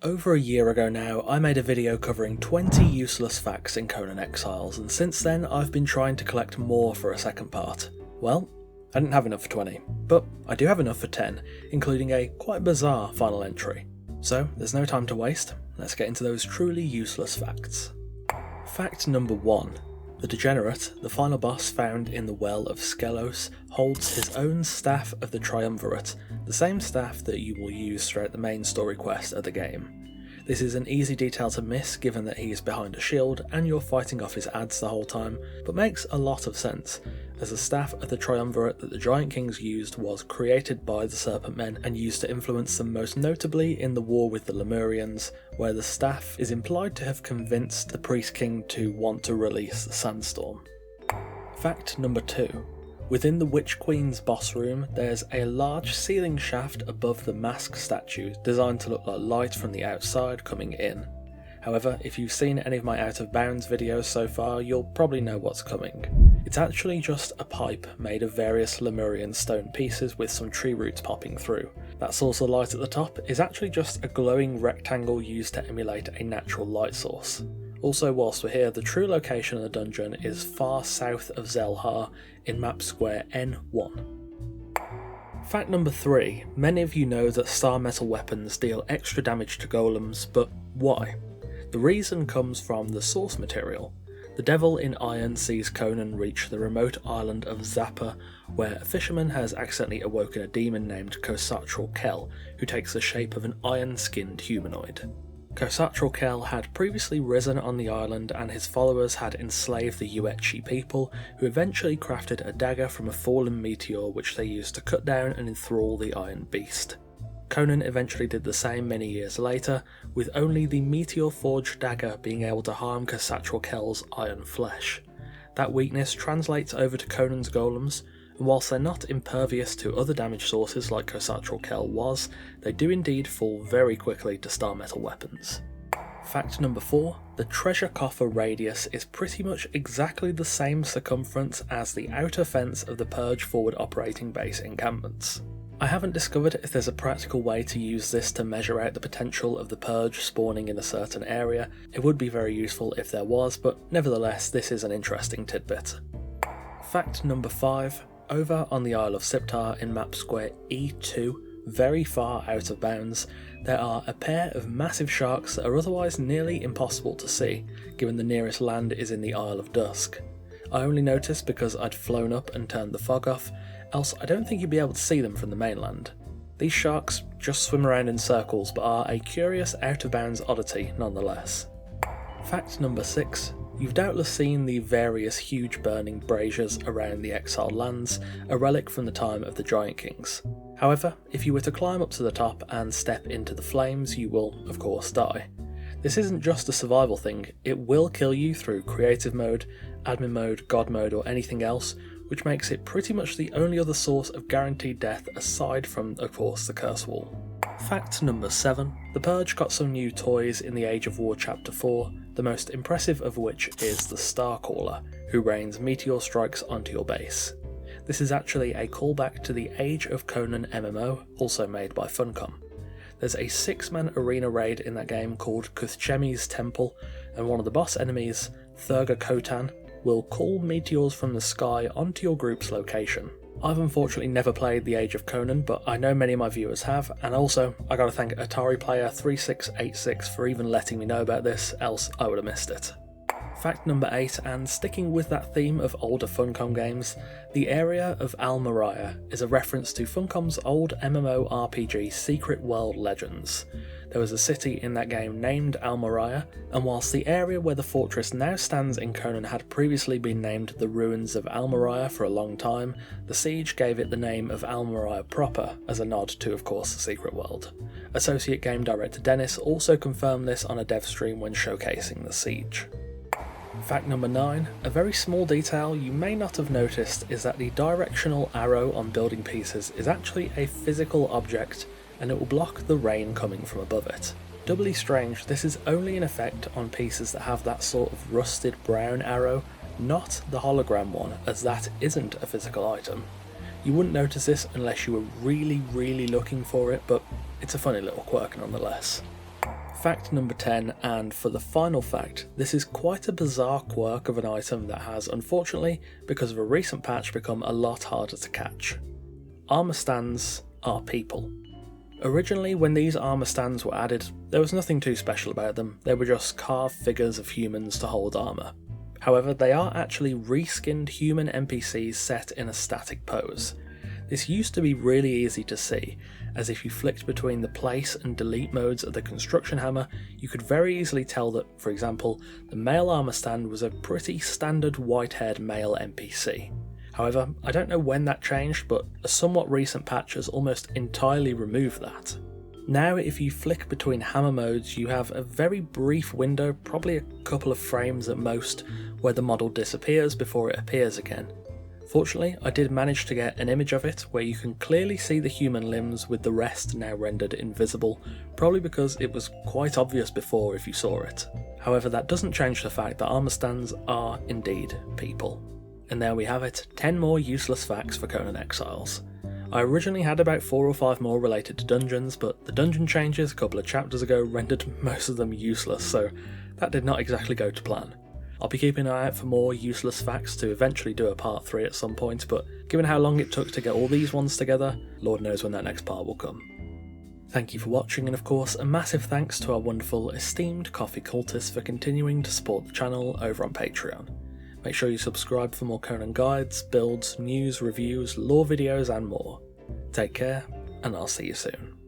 Over a year ago now, I made a video covering 20 useless facts in Conan Exiles, and since then I've been trying to collect more for a second part. Well, I didn't have enough for 20, but I do have enough for 10, including a quite bizarre final entry. So there's no time to waste, let's get into those truly useless facts. Fact number 1. The Degenerate, the final boss found in the Well of Skelos, holds his own Staff of the Triumvirate, the same staff that you will use throughout the main story quest of the game. This is an easy detail to miss given that he is behind a shield and you're fighting off his adds the whole time, but makes a lot of sense, as the Staff of the Triumvirate that the Giant Kings used was created by the Serpent Men and used to influence them most notably in the war with the Lemurians, where the staff is implied to have convinced the Priest King to want to release the Sandstorm. Fact number 2. Within the Witch Queen's boss room, there's a large ceiling shaft above the mask statue designed to look like light from the outside coming in. However, if you've seen any of my Out of Bounds videos so far, you'll probably know what's coming. It's actually just a pipe made of various Lemurian stone pieces with some tree roots popping through. That source of light at the top is actually just a glowing rectangle used to emulate a natural light source. Also, whilst we're here, the true location of the dungeon is far south of Zelhar in map square N1. Fact number 3. Many of you know that star metal weapons deal extra damage to golems, but why? The reason comes from the source material. The Devil in Iron sees Conan reach the remote island of Zappa, where a fisherman has accidentally awoken a demon named Kosatral Kel, who takes the shape of an iron-skinned humanoid. Kosatral Kel had previously risen on the island and his followers had enslaved the Yuetshi people, who eventually crafted a dagger from a fallen meteor which they used to cut down and enthrall the Iron Beast. Conan eventually did the same many years later, with only the meteor-forged dagger being able to harm Kosatral Kel's iron flesh. That weakness translates over to Conan's golems, and whilst they're not impervious to other damage sources like Kosatral Kel was, they do indeed fall very quickly to star metal weapons. Fact number 4. The treasure coffer radius is pretty much exactly the same circumference as the outer fence of the Purge forward operating base encampments. I haven't discovered if there's a practical way to use this to measure out the potential of the Purge spawning in a certain area. It would be very useful if there was, but nevertheless this is an interesting tidbit. Fact number 5. Over on the Isle of Siptar in map square E2, very far out of bounds, there are a pair of massive sharks that are otherwise nearly impossible to see, given the nearest land is in the Isle of Dusk. I only noticed because I'd flown up and turned the fog off, else I don't think you'd be able to see them from the mainland. These sharks just swim around in circles but are a curious out of bounds oddity nonetheless. Fact number 6. You've doubtless seen the various huge burning braziers around the exiled lands, a relic from the time of the Giant Kings. However, if you were to climb up to the top and step into the flames, you will, of course, die. This isn't just a survival thing, it will kill you through creative mode, admin mode, god mode or anything else, which makes it pretty much the only other source of guaranteed death aside from, of course, the Curse Wall. Fact number 7. The Purge got some new toys in the Age of War Chapter 4, the most impressive of which is the Starcaller, who rains meteor strikes onto your base. This is actually a callback to the Age of Conan MMO, also made by Funcom. There's a 6-man arena raid in that game called Kuthchemi's Temple, and one of the boss enemies, Thurga Khotan, will call meteors from the sky onto your group's location. I've unfortunately never played the Age of Conan, but I know many of my viewers have, and also I gotta thank Atari player 3686 for even letting me know about this, else I would have missed it. Fact number 8, and sticking with that theme of older Funcom games, the area of Al Moriah is a reference to Funcom's old MMORPG Secret World Legends. There was a city in that game named Al Moriah, and whilst the area where the fortress now stands in Conan had previously been named the Ruins of Al Moriah for a long time, the Siege gave it the name of Al Moriah proper, as a nod to, of course, the Secret World. Associate Game Director Dennis also confirmed this on a dev stream when showcasing the Siege. Fact number 9. A very small detail you may not have noticed is that the directional arrow on building pieces is actually a physical object, and it will block the rain coming from above it. Doubly strange, this is only in effect on pieces that have that sort of rusted brown arrow, not the hologram one, as that isn't a physical item. You wouldn't notice this unless you were really looking for it, but it's a funny little quirk nonetheless. fact number 10, and for the final fact, this is quite a bizarre quirk of an item that has, unfortunately, because of a recent patch, become a lot harder to catch. Armour stands are people. Originally, when these armour stands were added, there was nothing too special about them, they were just carved figures of humans to hold armour. However, they are actually reskinned human NPCs set in a static pose. This used to be really easy to see, as if you flicked between the place and delete modes of the construction hammer, you could very easily tell that, for example, the male armour stand was a pretty standard white-haired male NPC. However, I don't know when that changed, but a somewhat recent patch has almost entirely removed that. Now if you flick between hammer modes, you have a very brief window, probably a couple of frames at most, where the model disappears before it appears again. Fortunately, I did manage to get an image of it where you can clearly see the human limbs with the rest now rendered invisible, probably because it was quite obvious before if you saw it. However, that doesn't change the fact that armour stands are indeed people. And there we have it, 10 more useless facts for Conan Exiles. I originally had about 4 or 5 more related to dungeons, but the dungeon changes a couple of chapters ago rendered most of them useless, so that did not exactly go to plan. I'll be keeping an eye out for more useless facts to eventually do a part 3 at some point, but given how long it took to get all these ones together, Lord knows when that next part will come. Thank you for watching, and of course a massive thanks to our wonderful esteemed coffee cultists for continuing to support the channel over on Patreon. Make sure you subscribe for more Conan guides, builds, news, reviews, lore videos and more. Take care, and I'll see you soon.